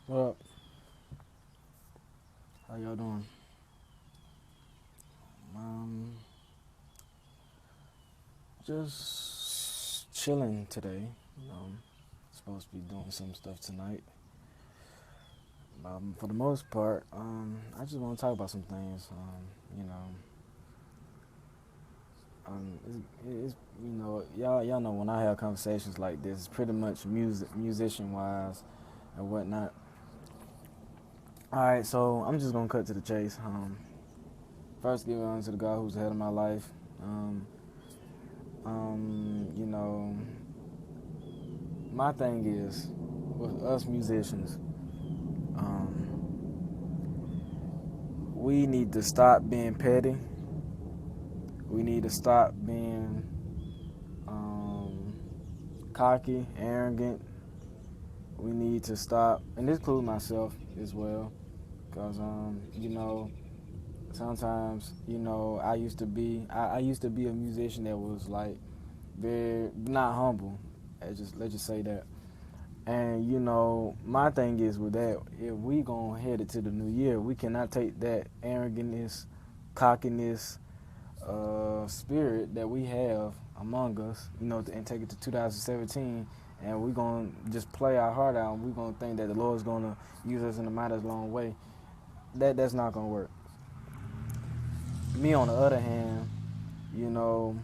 Well, how y'all doing? Um, just chilling today. Supposed to be doing some stuff tonight. For the most part, I just want to talk about some things. Y'all know when I have conversations like this, it's pretty much musician wise and whatnot. All right, so I'm just gonna cut to the chase. First, give honor to the God who's the head of my life. Um, you know, my thing is with us musicians, um, we need to stop being petty. We need to stop being um, cocky, arrogant. We need to stop, and this includes myself as well, because sometimes I used to be a musician that was like very not humble. Let's just say that. And my thing is with that, if we gonna head it to the new year, we cannot take that arrogantness, cockiness, spirit that we have among us, and take it to 2017, and we're gonna just play our heart out, and we're gonna think that the Lord's gonna use us in a mighty long way. That's not gonna work. Me, on the other hand, you know,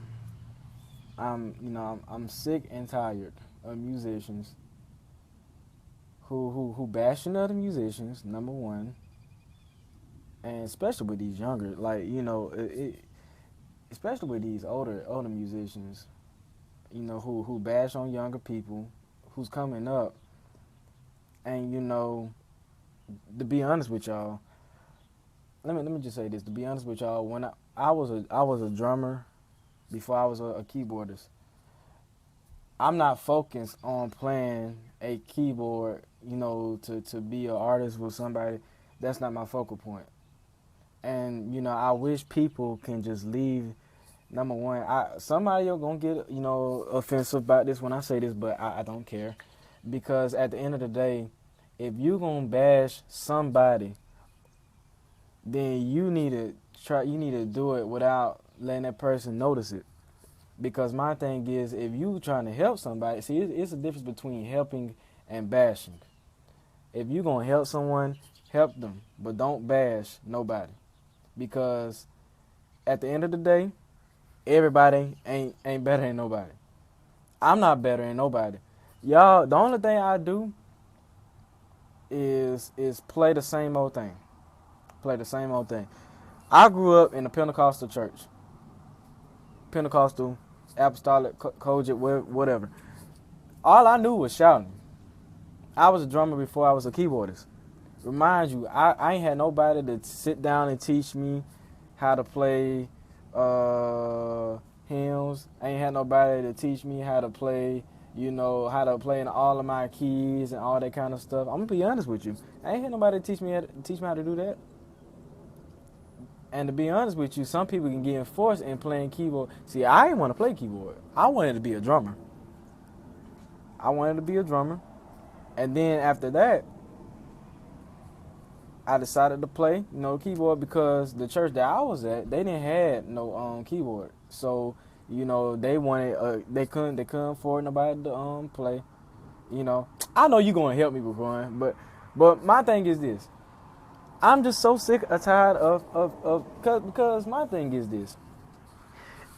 I'm sick and tired of musicians who bashing other musicians. Number one, and especially with these younger, like especially with these older musicians, who bash on younger people, who's coming up, and to be honest with y'all, let me just say this. To be honest with y'all, when I was a drummer before I was a keyboardist. I'm not focused on playing a keyboard, to be an artist with somebody. That's not my focal point. And I wish people can just leave. Number one, somebody are gonna get offensive about this when I say this, but I don't care, because at the end of the day, if you gonna bash somebody, then you need to try. You need to do it without letting that person notice it. Because my thing is, if you trying to help somebody, see, it's a difference between helping and bashing. If you gonna help someone, help them, but don't bash nobody. Because at the end of the day, everybody ain't better than nobody. I'm not better than nobody. Y'all, the only thing I do is play the same old thing. Play the same old thing. I grew up in a Pentecostal church. Pentecostal, apostolic, Kojic, whatever. All I knew was shouting. I was a drummer before I was a keyboardist. Remind you, I ain't had nobody to sit down and teach me how to play hymns. I ain't had nobody to teach me how to play, how to play in all of my keys and all that kind of stuff. I'm gonna be honest with you. I ain't had nobody to teach me how to do that. And to be honest with you, some people can get enforced in playing keyboard. See, I didn't want to play keyboard. I wanted to be a drummer. And then after that, I decided to play, keyboard, because the church that I was at, they didn't have no keyboard. So, they wanted they couldn't afford nobody to play. I know you gonna help me with one, but my thing is this. I'm just so sick or tired of because my thing is this.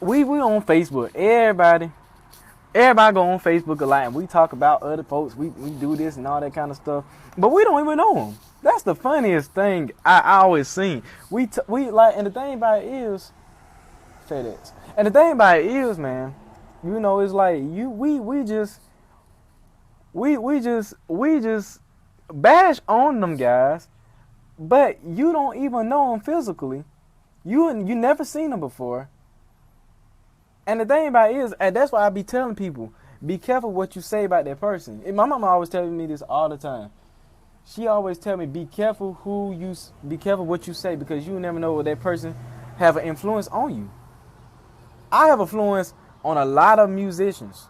We on Facebook. Everybody go on Facebook a lot, and we talk about other folks. We do this and all that kind of stuff, but we don't even know them. That's the funniest thing I always seen. We like, and the thing about it is, FedEx. And the thing about it is, man, it's like we just bash on them guys, but you don't even know them physically. You never seen them before. And the thing about it is, and that's why I be telling people, be careful what you say about that person. And my mama always telling me this all the time. She always tell me, be careful what you say, because you never know what that person have an influence on you. I have influence on a lot of musicians,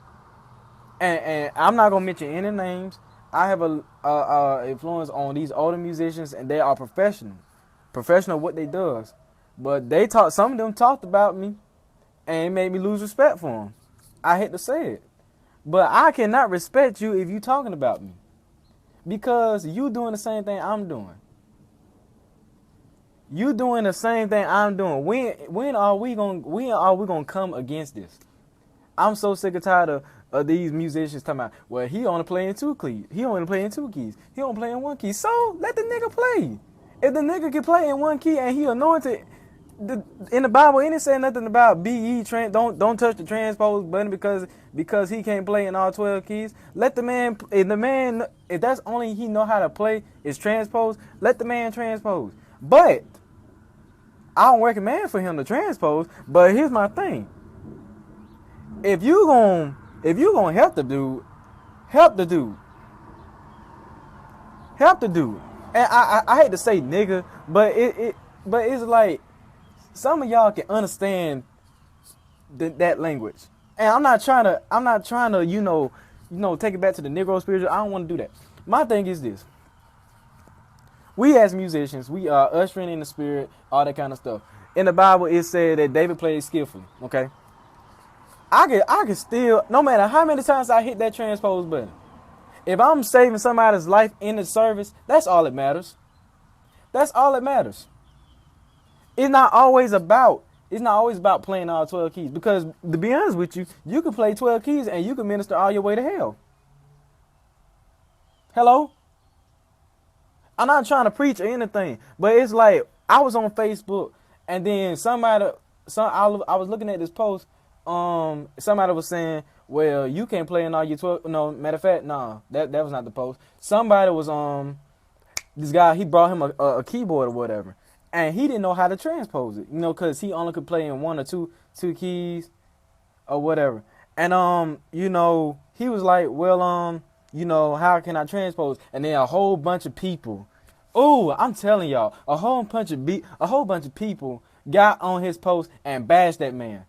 and I'm not gonna mention any names. I have a influence on these older musicians, and they are professional what they does. But they talk. Some of them talked about me, and it made me lose respect for them. I hate to say it, but I cannot respect you if you talking about me, because you doing the same thing I'm doing. You doing the same thing I'm doing. When are we gonna come against this? I'm so sick and tired of these musicians talking about, well, he only playing two keys. He only playing two keys. He only playing one key. So let the nigga play. If the nigga can play in one key and he anointed, in the Bible, it didn't say nothing about don't touch the transpose button because he can't play in all 12 keys. Let the man, if that's only he know how to play is transpose, let the man transpose. But I don't recommend for him to transpose. But here's my thing: if you gonna help the dude, help the dude. And I hate to say nigga, but it's like some of y'all can understand that language. And I'm not trying to take it back to the Negro spiritual. I don't want to do that. My thing is this: we as musicians, we are ushering in the spirit, all that kind of stuff. In the Bible, it said that David played skillfully. Okay, I can still, no matter how many times I hit that transpose button, if I'm saving somebody's life in the service, that's all that matters. That's all that matters. It's not always about playing all 12 keys. Because to be honest with you, you can play 12 keys and you can minister all your way to hell. Hello? I'm not trying to preach or anything, but it's like I was on Facebook and then I was looking at this post. Somebody was saying, well, you can't play in all your 12. No, matter of fact, no, that was not the post. Somebody was this guy, he brought him a keyboard or whatever, and he didn't know how to transpose it, because he only could play in one or two keys or whatever. And he was like, well, how can I transpose? And then a whole bunch of people, I'm telling y'all, a whole bunch of people got on his post and bashed that man.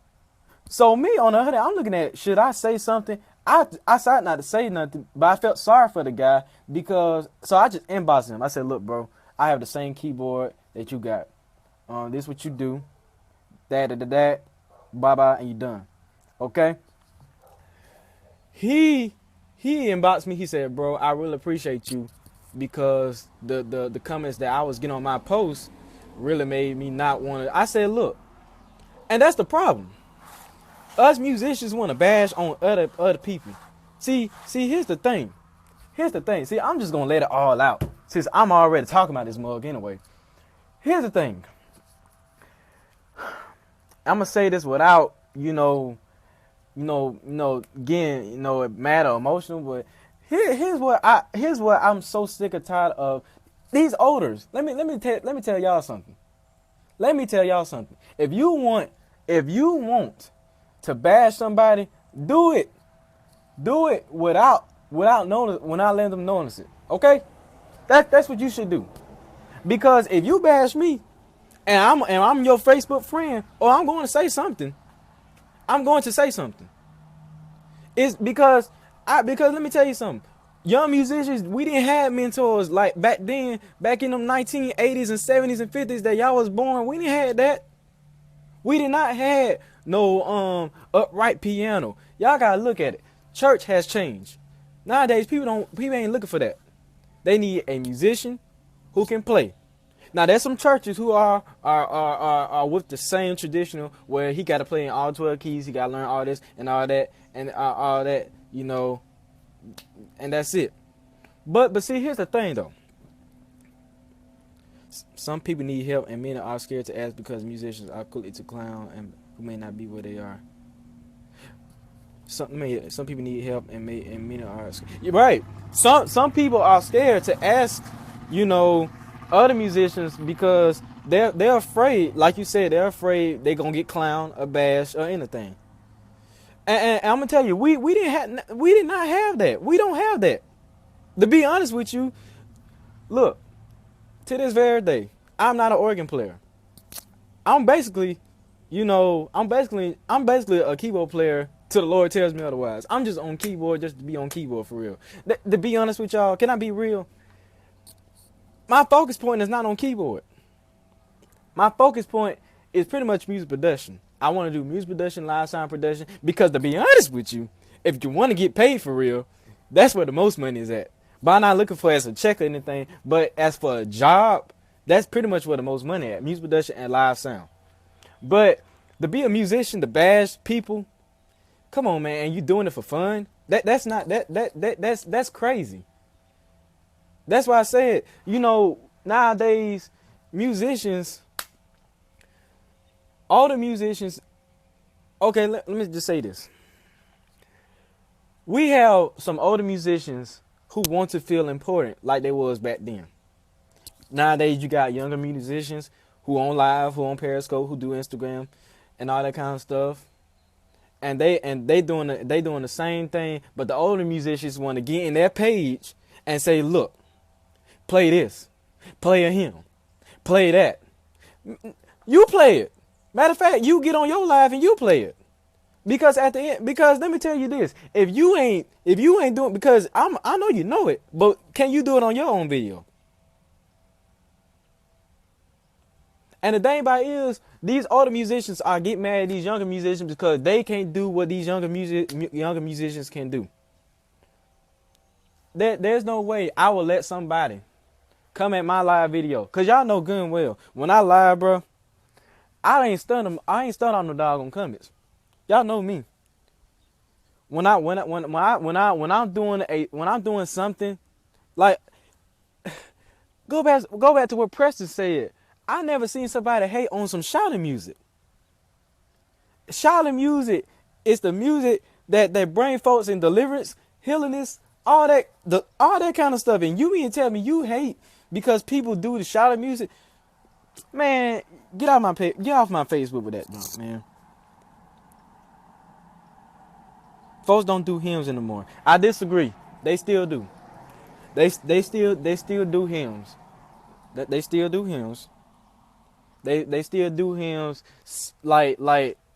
So me, on the other hand, I'm looking at, should I say something? I decided not to say nothing, but I felt sorry for the guy so I just inboxed him. I said, look, bro, I have the same keyboard that you got. This is what you do. That, bye-bye, and you done. Okay? He inboxed me. He said, bro, I really appreciate you because the comments that I was getting on my post really made me not want to. I said, look, and that's the problem. Us musicians want to bash on other people. See, here's the thing. See, I'm just going to let it all out since I'm already talking about this mug anyway. Here's the thing. I'm going to say this without, getting, mad or emotional, but here's what I'm so sick and tired of. These olders. Let me tell y'all something. If you want to bash somebody, do it without letting them notice it. Okay? That's what you should do. Because if you bash me and I'm your Facebook friend, or I'm going to say something. It's because let me tell you something. Young musicians, we didn't have mentors like back in them 1980s and 70s and 50s that y'all was born. We didn't have that. We did not have no upright piano. Y'all gotta look at it. Church has changed. Nowadays, people ain't looking for that. They need a musician who can play. Now, there's some churches who are with the same traditional where he got to play in all 12 keys. He got to learn all this and all that, and that's it. But see, here's the thing though. Some people need help, and many are scared to ask because musicians are quickly to clown and who may not be where they are. Some people need help, and many are scared. You're right. Some people are scared to ask, other musicians because they're afraid. Like you said, they're afraid they're gonna get clowned or bashed or anything. And I'm gonna tell you, we did not have that. We don't have that. To be honest with you, look. To this very day, I'm not an organ player. I'm basically a keyboard player till the Lord tells me otherwise. I'm just on keyboard just to be on keyboard for real. To be honest with y'all, can I be real? My focus point is not on keyboard. My focus point is pretty much music production. I want to do music production, live sound production, because to be honest with you, if you want to get paid for real, that's where the most money is at. But I'm not looking for it as a check or anything, but as for a job, that's pretty much where the most money at, music production and live sound. But to be a musician, to bash people, come on, man, and you doing it for fun? That's crazy. That's why I said, nowadays, musicians, all the musicians, okay, let me just say this. We have some older musicians who want to feel important like they was back then. Nowadays, you got younger musicians who on live, who on Periscope, who do Instagram and all that kind of stuff. And they doing the same thing, but the older musicians want to get in their page and say, look, play this, play a hymn, play that. You play it. Matter of fact, you get on your live and you play it. Because at the end, because let me tell you this, if you ain't doing, because I know you know it, but can you do it on your own video? And the thing about it is, these older musicians are getting mad at these younger musicians because they can't do what these younger musicians can do. There's no way I will let somebody come at my live video, cause y'all know good and well when I live, bro, I ain't stun on no doggone comments. Y'all know me. When I'm doing something, like go back to what Preston said. I never seen somebody hate on some shouting music. Shouting music is the music that bring folks in deliverance, healingness, all that kind of stuff. And you mean to tell me you hate because people do the shouting music? Man, get off my Facebook with that junk, man. Folks don't do hymns anymore. I disagree. They still do. They still do hymns. They still do hymns. They still do hymns like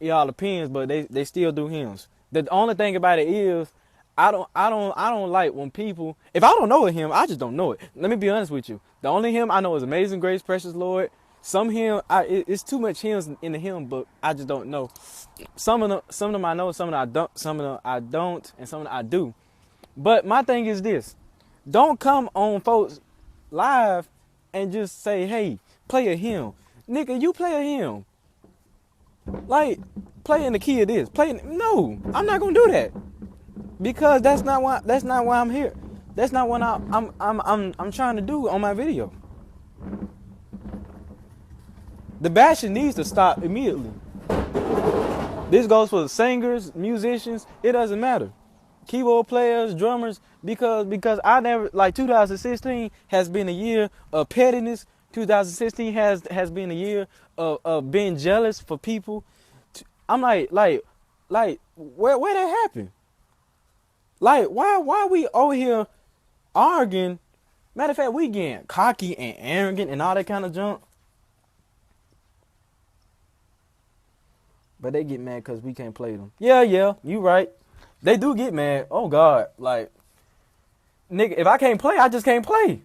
it all depends, but they still do hymns. The only thing about it is I don't like when people, if I don't know a hymn, I just don't know it. Let me be honest with you. The only hymn I know is Amazing Grace, Precious Lord. Some hymn, it's too much hymns in the hymn book. I just don't know. Some of them I know, some of them I don't, some of them I don't, and some of them I do. But my thing is this: don't come on folks live and just say, "Hey, play a hymn." Nigga, you play a hymn. Like, play in the key of this. No, I'm not gonna do that. Because that's not why I'm here. That's not what I'm trying to do on my video. The bashing needs to stop immediately. This goes for the singers, musicians, it doesn't matter. Keyboard players, drummers, because I never, like 2016 has been a year of pettiness. 2016 has been a year of being jealous for people. I'm like where that happened? Like why we over here arguing? Matter of fact, we getting cocky and arrogant and all that kind of junk. But they get mad because we can't play them. Yeah, you right. They do get mad. Oh God, like nigga, if I can't play, I just can't play.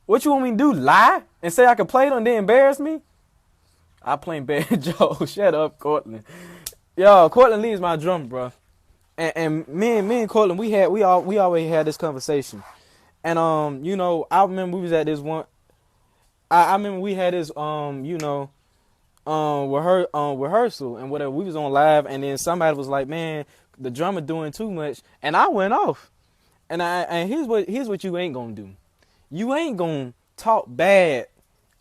What you want me to do? Lie and say I can play them and then embarrass me? I play banjo. Shut up, Cortland. Yo, Cortland Lee is my drummer, bro. And me and Cortland, we always had this conversation. And I remember we was at this one. I remember we had this rehearsal and whatever. We was on live, and then somebody was like, "Man, the drummer doing too much," and I went off. And here's what you ain't gonna do. You ain't gonna talk bad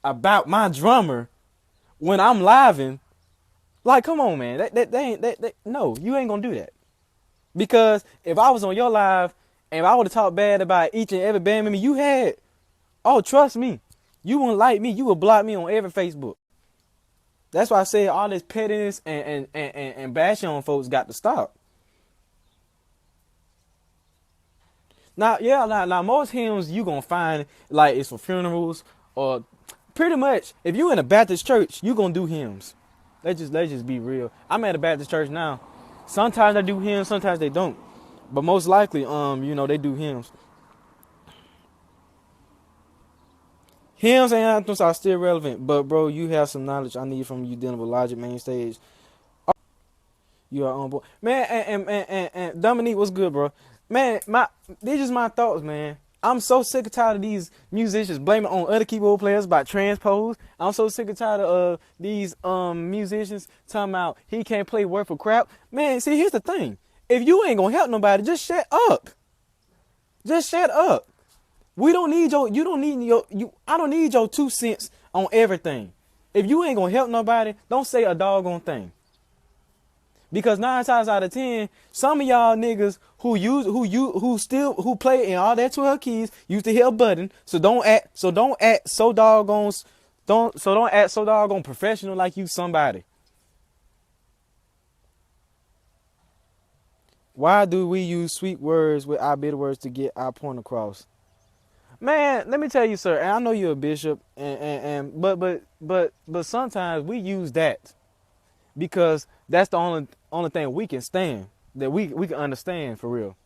about my drummer when I'm living. Like, come on, man. No, you ain't gonna do that. Because if I was on your live and I would have talked bad about each and every band member you had, oh, trust me, you wouldn't like me. You would block me on every Facebook. That's why I say all this pettiness and bashing on folks got to stop. Now most hymns you gonna find like it's for funerals or pretty much if you in a Baptist church you gonna do hymns. Let's just be real. I'm at a Baptist church now, Sometimes they do hymns, sometimes they don't. But most likely, they do hymns. Hymns and anthems are still relevant, but bro, you have some knowledge I need from you dealing with Logic main stage. You are on board, man. And Dominique, what's good, bro? Man, these just my thoughts, man. I'm so sick and tired of these musicians blaming on other keyboard players about transpose. I'm so sick and tired of these musicians talking about he can't play word for crap. Man, see, here's the thing. If you ain't gonna help nobody, just shut up. Just shut up. We don't need you don't need I don't need your 2 cents on everything. If you ain't gonna help nobody, don't say a doggone thing. Because 9 times out of 10, some of y'all niggas who play in all that 12 keys used to hit a button. So don't act so doggone professional like you somebody. Why do we use sweet words with our bitter words to get our point across? Man, let me tell you, sir, and I know you're a bishop, but sometimes we use that because that's the only thing we can stand, that we can understand for real.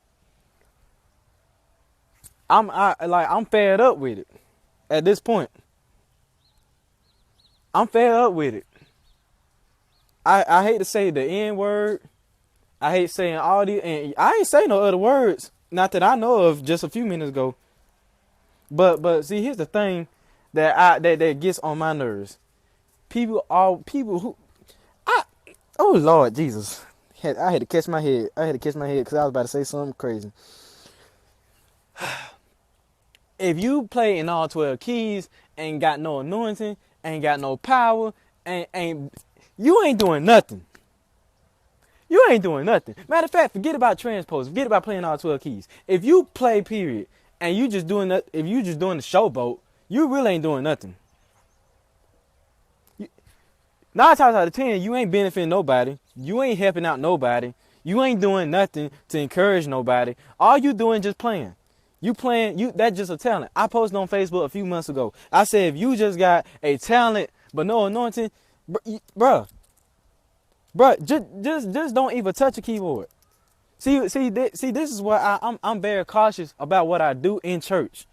I'm fed up with it at this point. I'm fed up with it. I hate to say the N word. I hate saying all these, and I ain't say no other words, not that I know of, just a few minutes ago. But see, here's the thing that gets on my nerves. People who oh Lord Jesus, I had to catch my head. Because I was about to say something crazy. If you play in all 12 keys, ain't got no anointing, ain't got no power, you ain't doing nothing. You ain't doing nothing. Matter of fact, forget about transpose. Forget about playing all 12 keys. If you play period and you just doing that, if you just doing the showboat, you really ain't doing nothing. 9 times out of 10, you ain't benefiting nobody. You ain't helping out nobody. You ain't doing nothing to encourage nobody. All you doing just playing. That's just a talent. I posted on Facebook a few months ago. I said, if you just got a talent but no anointing, bruh, just don't even touch a keyboard. See, this is why I'm very cautious about what I do in church.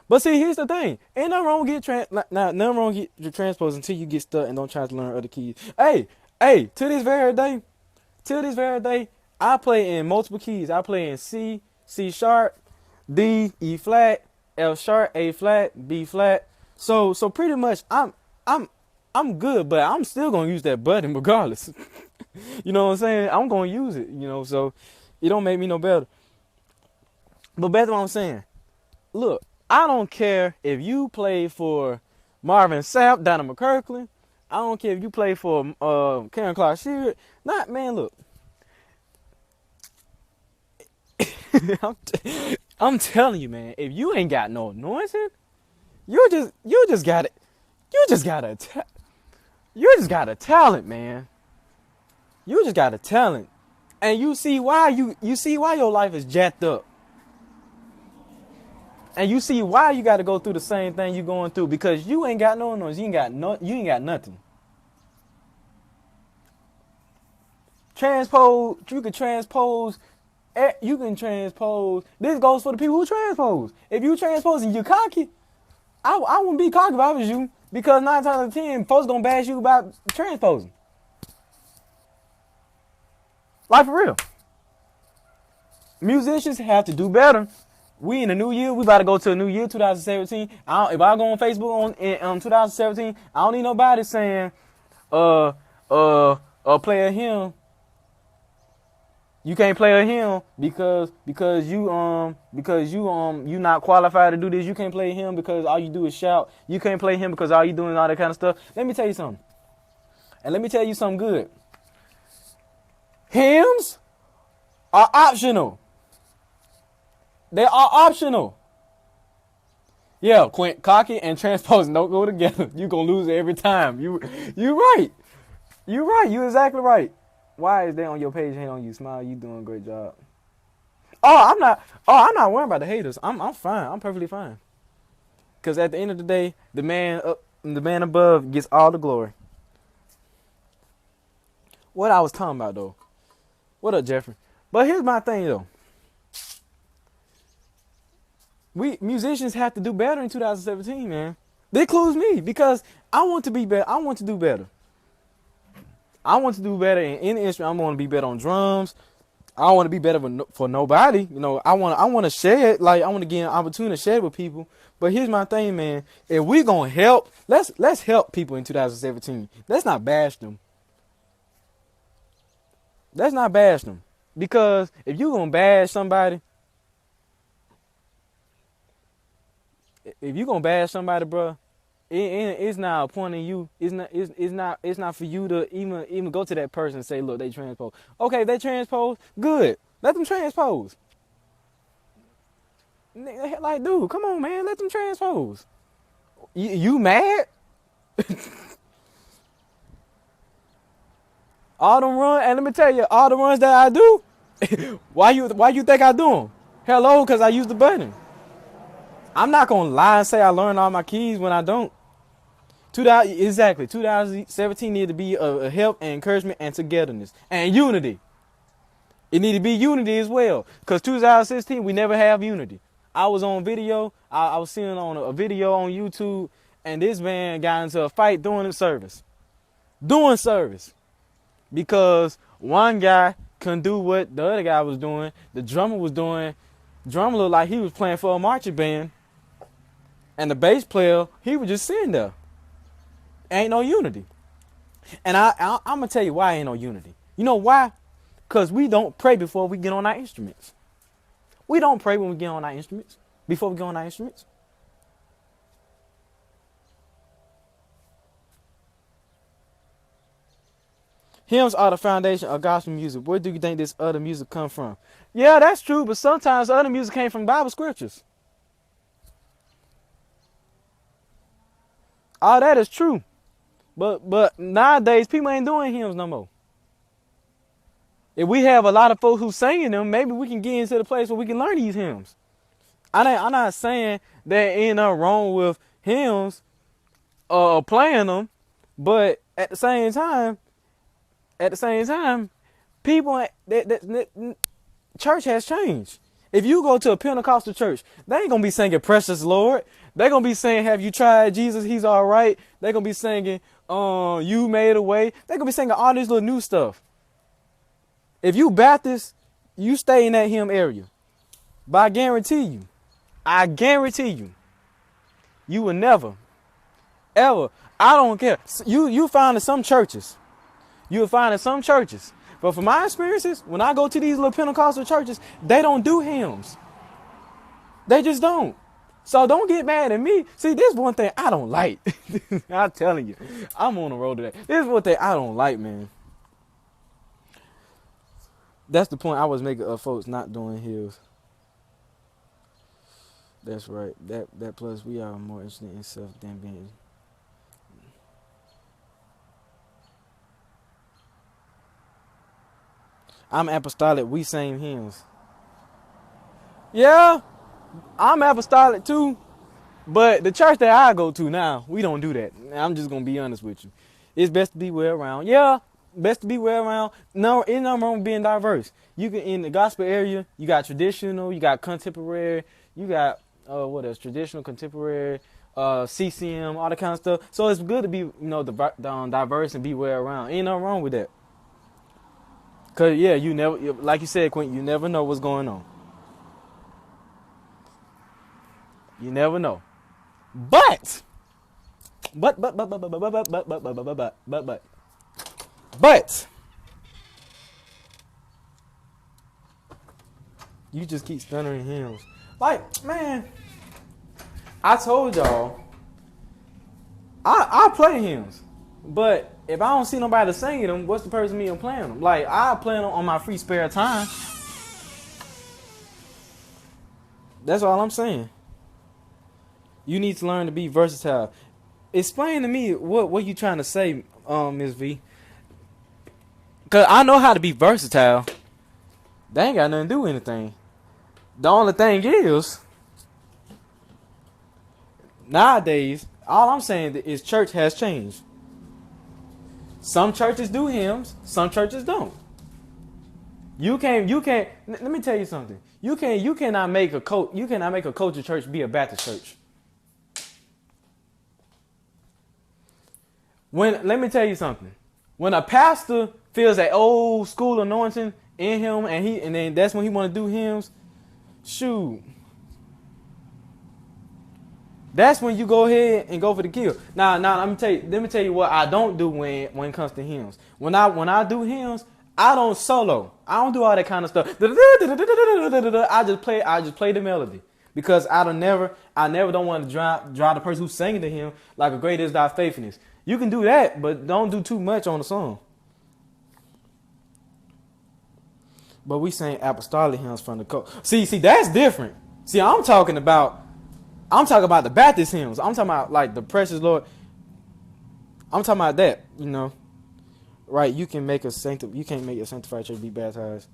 But see, here's the thing. Ain't nothing wrong with nothing wrong with get transpose until you get stuck and don't try to learn other keys. Hey, to this very day, I play in multiple keys. I play in C, C sharp, D, E flat, F sharp, A flat, B flat. So pretty much I'm good, but I'm still gonna use that button regardless. You know what I'm saying? I'm gonna use it, so it don't make me no better. But back to what I'm saying. Look, I don't care if you play for Marvin Sapp, Donna McKirkland. I don't care if you play for Karen Clark Sheard. Man, look. I'm telling you, man, if you ain't got no anointing, you just got a talent, man. You just got a talent. And you see why your life is jacked up. And you see why you got to go through the same thing you going through, because you ain't got no noise. You ain't got nothing. You can transpose. This goes for the people who transpose. If you transpose and you cocky, I wouldn't be cocky if I was you, because 9 times out of 10, folks gonna bash you about transposing. Like, for real. Musicians have to do better. We in a new year. We about to go to a new year, 2017. If I go on Facebook in 2017, I don't need nobody saying, play a hymn. You can't play a hymn because you not qualified to do this. You can't play a hymn because all you do is shout. You can't play hymn because all you doing is all that kind of stuff. Let me tell you something. And let me tell you something good. Hymns are optional. They are optional. Yeah, cocky and transposing don't go together. You gonna lose it every time. You right. You right. You exactly right. Why is they on your page? Hate on you, smile. You doing a great job. I'm not worried about the haters. I'm fine. I'm perfectly fine. Cause at the end of the day, the man above gets all the glory. what I was talking about though. What up, Jeffrey? But here's my thing though. We musicians have to do better in 2017, man. That includes me because I want to be better. I want to do better. I want to do better in any instrument. I want to be better on drums. I don't want to be better for nobody. You know, I want to share it. Like I want to get an opportunity to share it with people. But here's my thing, man. If we gonna help, let's help people in 2017. Let's not bash them. Let's not bash them. Because if you gonna bash somebody, bro, it's not a point in you. It's not for you to even go to that person and say, look, they transpose. Okay, if they transpose, good. Let them transpose. Like, dude, come on, man. Let them transpose. You mad? All them runs, and let me tell you, all the runs that I do, why you think I do them? Hello, because I use the button. I'm not going to lie and say I learned all my keys when I don't. 2017 need to be a help and encouragement and togetherness and unity. It need to be unity as well. Because 2016, we never have unity. I was on video. I was seeing on a video on YouTube, and this man got into a fight doing service. Because one guy couldn't do what the other guy was doing. The drummer was doing. Drummer looked like he was playing for a marching band. And the bass player, he was just sitting there. Ain't no unity. And I'm going to tell you why ain't no unity. You know why? Because we don't pray before we get on our instruments. We don't pray when we get on our instruments. Before we get on our instruments. Hymns are the foundation of gospel music. Where do you think this other music come from? Yeah, that's true, but sometimes other music came from Bible scriptures. All that is true. But nowadays, people ain't doing hymns no more. If we have a lot of folks who singing them, maybe we can get into the place where we can learn these hymns. I'm not saying there ain't nothing wrong with hymns playing them, but at the same time, people, church has changed. If you go to a Pentecostal church, they ain't going to be singing Precious Lord. They're going to be saying, have you tried Jesus? He's all right. They're going to be singing, you made a way. They're going to be singing all this little new stuff. If you Baptist, you stay in that hymn area. But I guarantee you, you will never, ever, I don't care. You find in some churches. You'll find in some churches. But from my experiences, when I go to these little Pentecostal churches, they don't do hymns. They just don't. So don't get mad at me. See, this is one thing I don't like. I'm telling you. I'm on the road to that. This is one thing I don't like, man. That's the point I was making of folks not doing hymns. That's right. That plus we are more interested in self than being. I'm apostolic. We sing hymns. Yeah, I'm apostolic too. But the church that I go to now, we don't do that. I'm just going to be honest with you. It's best to be well around. Yeah, best to be well around. No, it's nothing wrong with being diverse. You can, in the gospel area, you got traditional, you got contemporary, you got, what else? Traditional, contemporary, CCM, all that kind of stuff. So it's good to be, diverse and be well around. Ain't nothing wrong with that. Cause yeah, you never, like you said, Quentin, you never know what's going on. You never know. But you just keep stuttering hymns. Like, man, I told y'all, I play hymns, but if I don't see nobody singing them, what's the purpose of me in playing them? Like, I play them on my free spare time. That's all I'm saying. You need to learn to be versatile. Explain to me what you trying to say, Ms. V. Cause I know how to be versatile. They ain't got nothing to do with anything. The only thing is, nowadays, all I'm saying is church has changed. Some churches do hymns, some churches don't. You can't. Let me tell you something. You cannot make a culture church be a Baptist church. Let me tell you something. When a pastor feels that old school anointing in him, and then that's when he want to do hymns, shoot. That's when you go ahead and go for the kill. Now let me tell you what I don't do when it comes to hymns. When I do hymns, I don't solo. I don't do all that kind of stuff. I just play the melody. Because I never don't want to drive the person who's singing to him like a great is thy faithfulness. You can do that, but don't do too much on the song. But we sing apostolic hymns from the culture. See, that's different. See, I'm talking about the Baptist hymns. I'm talking about like the precious Lord. I'm talking about that, Right, you can't make a sanctified church be baptized.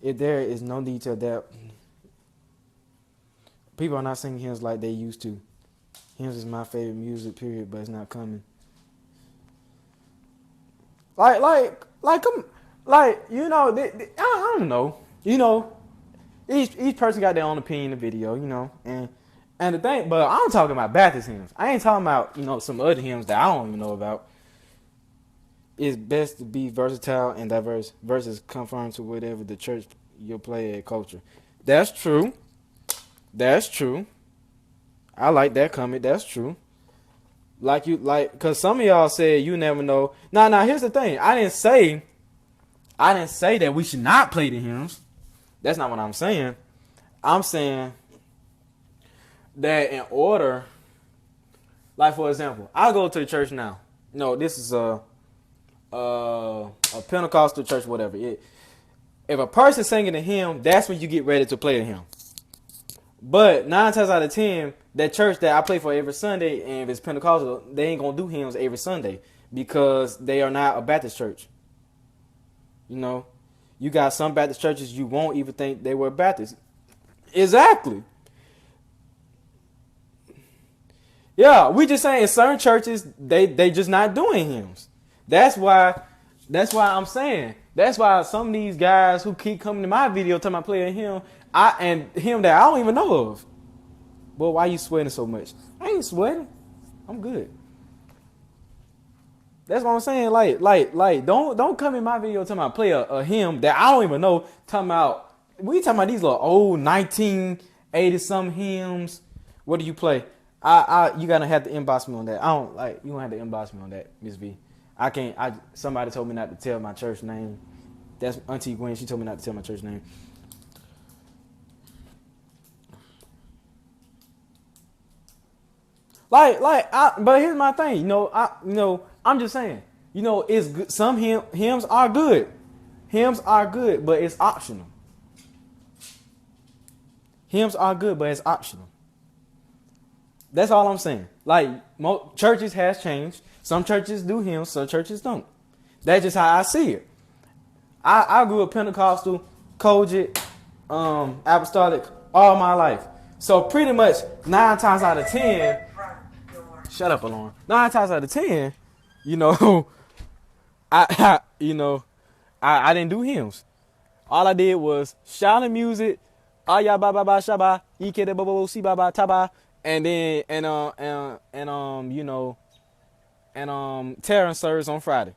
If there is no need to adapt. People are not singing hymns like they used to. Hymns is my favorite music, period, but it's not coming. I don't know. Each person got their own opinion in the video, and the thing, but I'm talking about Baptist hymns. I ain't talking about, some other hymns that I don't even know about. It's best to be versatile and diverse versus conform to whatever the church you play at culture. That's true. I like that comment. That's true. Cause some of y'all said you never know. Now, here's the thing. I didn't say that we should not play the hymns. That's not what I'm saying. I'm saying that in order, like for example, I go to the church now. This is a Pentecostal church, whatever. If a person's singing a hymn, that's when you get ready to play the hymn. But 9 times out of 10, that church that I play for every Sunday, and if it's Pentecostal, they ain't gonna do hymns every Sunday because they are not a Baptist church. You got some Baptist churches you won't even think they were Baptist. Exactly. Yeah, we just saying in certain churches they just not doing hymns. That's why I'm saying. That's why some of these guys who keep coming to my video talking about playing hymn, and him that I don't even know of. Boy, why you sweating so much? I ain't sweating. I'm good. That's what I'm saying. Like, don't come in my video talking about play a hymn that I don't even know. We talking about these little old 1980 some hymns. What do you play? You gotta have to inbox me on that. You don't have to inbox me on that, Miss V. I can't. Somebody told me not to tell my church name. That's Auntie Gwen. She told me not to tell my church name. But here's my thing. I'm just saying. It's good. Some hymns are good. Hymns are good, but it's optional. Hymns are good, but it's optional. That's all I'm saying. Churches has changed. Some churches do hymns, some churches don't. That's just how I see it. I grew up Pentecostal, Kojic, Apostolic all my life. So pretty much 9 times out of 10, shut up, Alon. 9 times out of 10, I didn't do hymns. All I did was shouting music, aya ba ba ba shaba, ike de bobo si ba ba taba, and then Terrence service on Friday.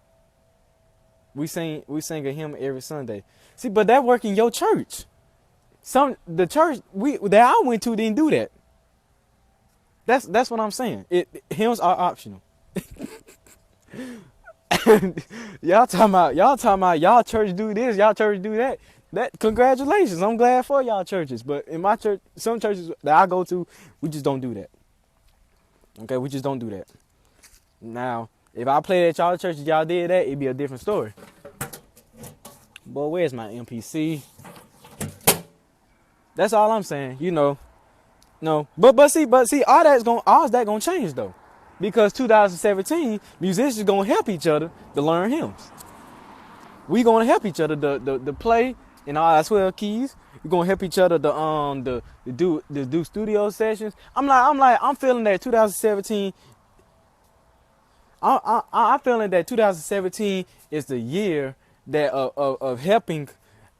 We sing a hymn every Sunday. See, but that work in your church. The church that I went to didn't do that. That's what I'm saying. Hymns are optional. y'all talking about y'all church do this, y'all church do that. That congratulations. I'm glad for y'all churches. But in my church, some churches that I go to, we just don't do that. Okay, we just don't do that. Now, if I played at y'all churches, y'all did that, it'd be a different story. Boy, where's my MPC? That's all I'm saying, No, but see, all that gonna change though, because 2017 musicians gonna help each other to learn hymns. We gonna help each other to play in all our 12 keys. We gonna help each other to do studio sessions. I'm feeling that 2017. I'm feeling that 2017 is the year that of helping,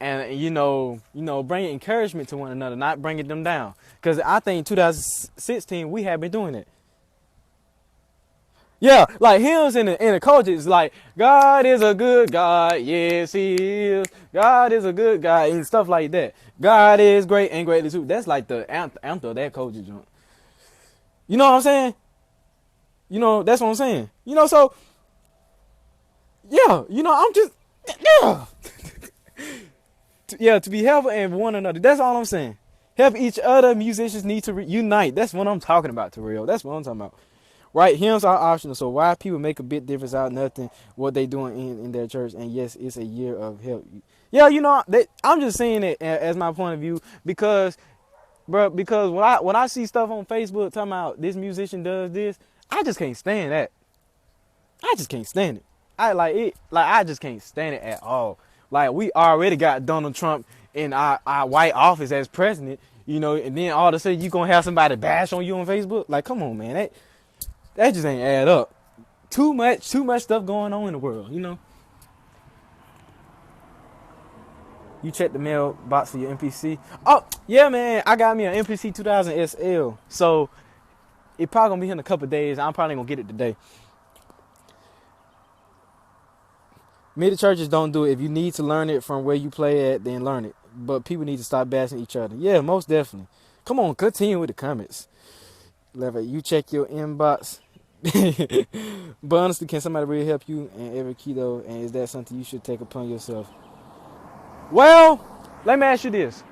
and bringing encouragement to one another, not bringing them down. Because I think 2016 we have been doing it. Yeah, like hymns in the culture is like, God is a good God, yes He is. God is a good God, and stuff like that. God is great and greatly too. That's like the anthem of that culture junk. You know what I'm saying? That's what I'm saying. So yeah, I'm just yeah, yeah, to be helpful and one another. That's all I'm saying. Help each other. Musicians need to unite. That's what I'm talking about, Terrell. That's what I'm talking about. Right, hymns are optional, so why people make a big difference out of nothing what they doing in their church. And yes, it's a year of help. Yeah, I'm just saying it as my point of view because, bro, because when I see stuff on Facebook talking about this musician does this, I just can't stand that. I just can't stand it. I just can't stand it at all. Like, we already got Donald Trump in our White Office as president, and then all of a sudden you gonna have somebody bash on you on Facebook. Like, come on, man, that just ain't add up. Too much stuff going on in the world, You check the mailbox for your MPC. Oh, yeah, man, I got me an MPC 2000 SL. So it probably gonna be here in a couple of days. I'm probably gonna get it today. Many churches don't do it. If you need to learn it from where you play at, then learn it. But people need to stop bashing each other. Yeah, most definitely. Come on, continue with the comments. Lever, you check your inbox. But honestly, can somebody really help you in every key though? And is that something you should take upon yourself? Well, let me ask you this.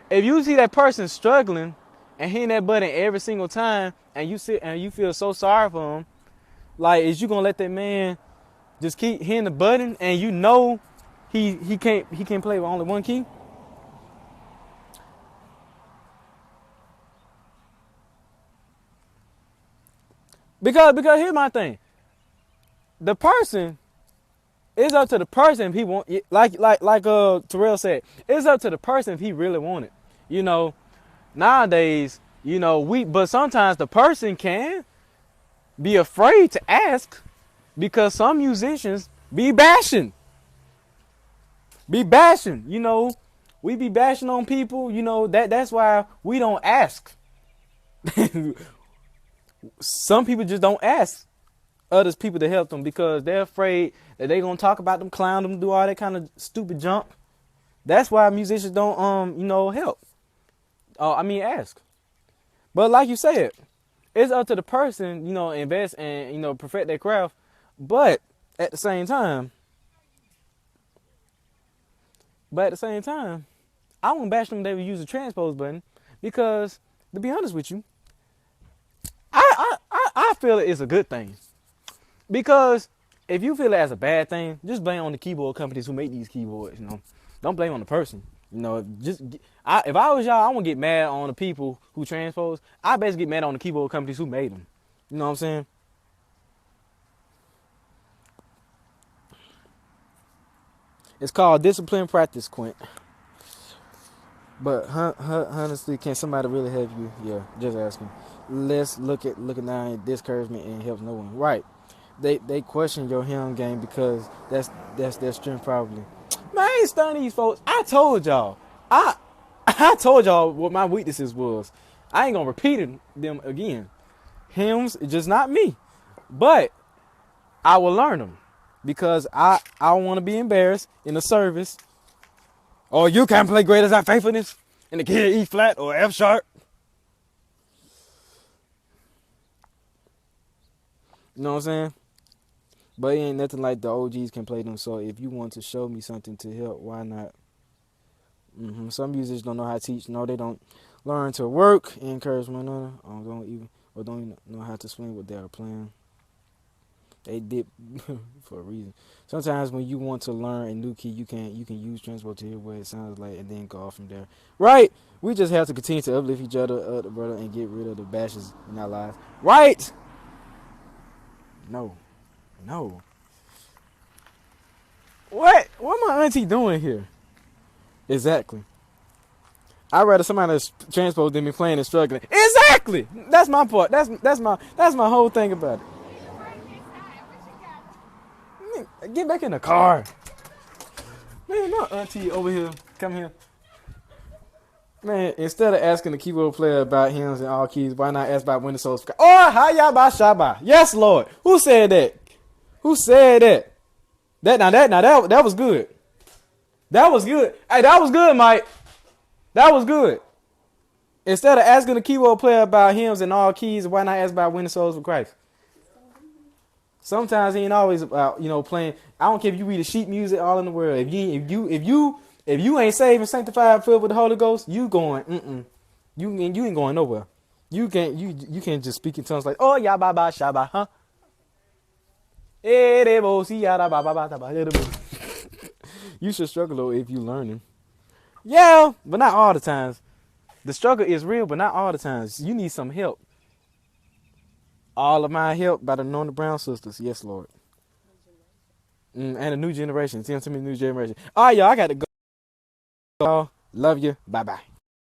If you see that person struggling and hitting that button every single time, and you sit and you feel so sorry for him, like, is you gonna let that man just keep hitting the button and he can't play with only one key? Because here's my thing. The person, it's up to the person if he want, like Terrell said, it's up to the person if he really want it. Nowadays, but sometimes the person can be afraid to ask because some musicians be bashing. We be bashing on people, that's why we don't ask. Some people just don't ask others people to help them because they're afraid that they're gonna talk about them, clown them, do all that kind of stupid junk. That's why musicians don't help. Ask. But like you said, it's up to the person, invest and perfect their craft. But at the same time, I won't bash them they would use the transpose button because, to be honest with you, I feel it's a good thing. Because if you feel it as a bad thing, just blame on the keyboard companies who make these keyboards. Don't blame on the person. If I was y'all, I wouldn't get mad on the people who transpose. I best get mad on the keyboard companies who made them. You know what I'm saying? It's called discipline practice, Quint. But honestly, can somebody really help you? Yeah, just asking. Let's look at now at discouragement and helps no one. Right. They question your hymn game because that's their strength probably. Man, I ain't stunning these folks. I told y'all. I told y'all what my weaknesses was. I ain't gonna repeat them again. Hymns, just not me. But I will learn them because I don't want to be embarrassed in the service. Oh, you can't play Great Is Thy Faithfulness in the key of E flat or F sharp. You know what I'm saying? But it ain't nothing like the OGs can play them. So if you want to show me something to help, why not? Some musicians don't know how to teach. No, they don't learn to work, encourage one another, or don't even know how to explain what they are playing. They dip for a reason. Sometimes when you want to learn a new key, you can use transport to hear what it sounds like and then go off from there. Right? We just have to continue to uplift each other, brother, and get rid of the bashes in our lives. Right? No. What my auntie doing here? Exactly. I'd rather somebody that's transposed than me playing and struggling. Exactly. That's my part. That's my whole thing about it. Get back in the car. Man, my auntie over here. Come here. Man, instead of asking the keyboard player about hymns and all keys, why not ask about winning souls? Oh, hiya ba shaba. Yes, Lord. Who said that? Who said that? That was good. That was good. Hey, that was good, Mike. That was good. Instead of asking the keyboard player about hymns and all keys, why not ask about winning souls for Christ? Sometimes he ain't always about, playing. I don't care if you read the sheet music all in the world. If you ain't saved and sanctified, filled with the Holy Ghost, you going, you ain't going nowhere. You can't just speak in tongues like, oh ya ba ba shaba, huh? You should struggle though if you learning. Yeah, but not all the times. The struggle is real, but not all the times. You need some help. All of my help by the Anointed Brown Sisters. Yes, Lord. And a new generation. See, I'm telling you, new generation. All right, y'all, I got to go. Love you. Bye-bye.